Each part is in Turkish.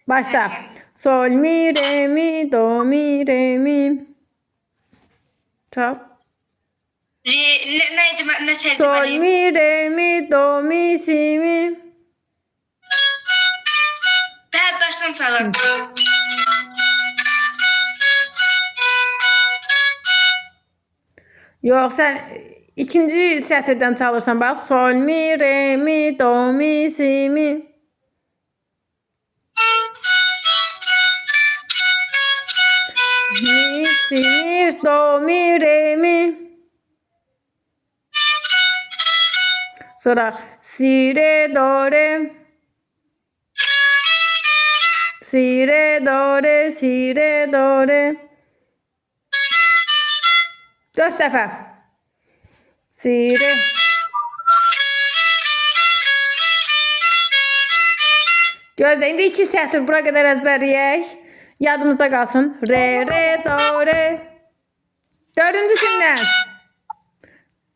Başla. Sol, mi, re, mi, do, mi, re, mi. Çal. Neydi? Ne Sol, söylemeliyim? mi, re, mi, do, mi, si, mi. Ben baştan çalarım. Yox, sən ikinci sətirdən çalırsan. Bax. Sol, mi, re, mi, do, mi, si, mi. Mi, si, mi, do, mi, re, mi. Sonra si, re, do, re. Si, re, do, re, si, re, do, re. 4 dəfə. Si, re. Gözlə, indi 2 sətir bura qədər əzbərləyək. Yadımızda qalsın. Re, re, do, re. Dördüncüsündən.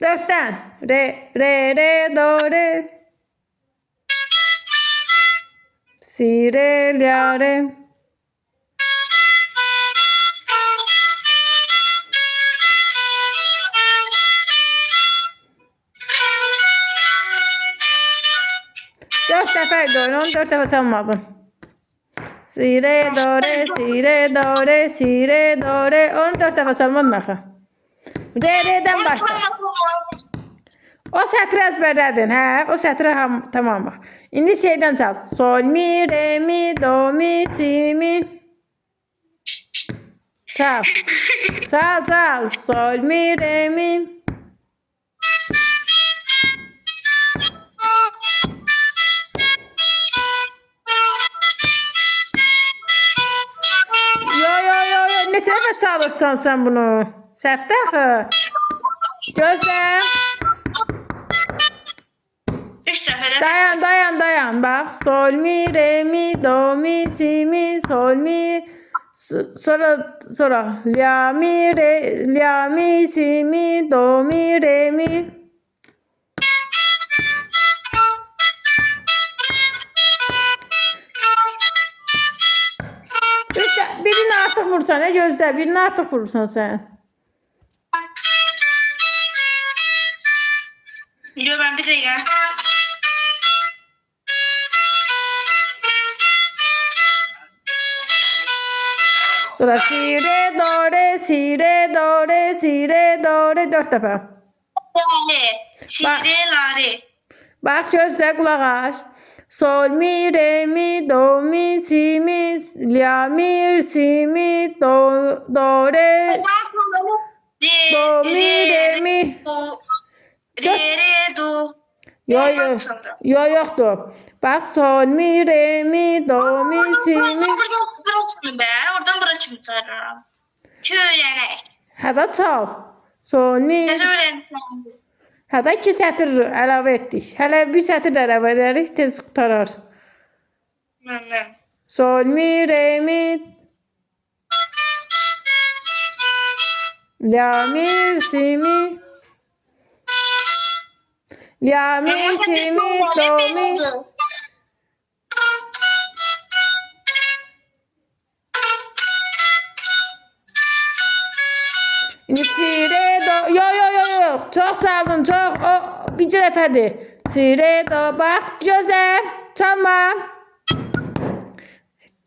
4'ten. Re, re, re, do, re. Si, re, la, re. Dört dəfəydi oyun, 14 dəfə çalmadın. Si, re, do, re, si, re, do, re, si, re, do, re. 14 dəfə çalmadın axı. Re, re'dən başla. O sətri əzbərlədin, hə? O sətri tamam bax. İndi şeydən çal. Sol, mi, re, mi, do, mi, si, mi. Çal. Çal, çal. Sol, mi, re, mi. Yo. Neçə dəfə çalırsan sən bunu? Səhvdə axı. Gözlə. 3 dəfədə. Dayan. Bax. Sol, mi, re, mi, do, mi, si, mi, sol, mi. Sonra la, mi, re, la, mi, si, mi, do, mi, re, mi. Birini artıq vursan, gözlə. Birini artıq vurursan sən. Yo, ben bir dakika. Sonra si, re, do, re, si, re, do, re, si, re, do, re. 4 dəfə. Lare. Si, re, lare. Bax, gözlə, qulaq as. Sol, mi, re, mi, do, mi, si, mi, la, mi, si, mi, do, re. Do, mi, re, mi. Re, do. Yoxdur. Bax, sol, mi, re, mi, do, mi, si, mi. Bırakın be. Oradan bırakın çağırırım. Öğrenek. Hədə çal. Sol, mi. Ne öğrenek? Hədə 2 sətir əlavə etdik. Hələ bir sətir də əlavə edərik, tez qutarar. Ben. Sol, mi, re, mi. La, mi, si, mi. La, mi, si, mi, do, mi. İndi si, re, do. Yo. Çox çaldın, çox. O bircə dəfədir. Si, re, do. Bax, gözlə. Çalma.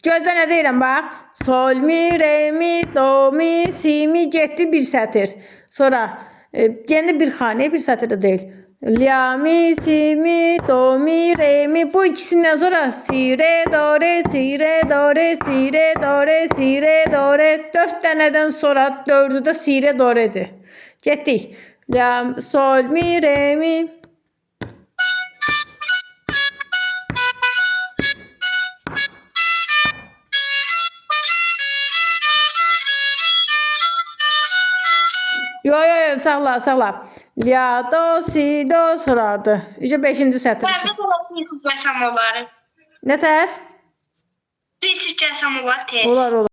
Gözlə nə deyirəm, bax. Sol, mi, re, mi, do, mi, si, mi. Getdi bir sətir. Sonra yeni bir xanə, bir sətir də deyil. La, mi, si, mi, do, mi, re, mi. Bu ikisindən sonra si, re, do, re, si, re, do, re, si, re, do, re, si, re, do, re. 4 dənədən sonra 4'ü də si, re, do, re'dir. Getdik. La, sol, mi, re, mi. Yo, sağla. La, do, si, do sorardı. İşte 5-ci sətir. Ben bir kolaklı yıkıp versem onları. Nətər? Bir çift gelsem onlar tez. Olar.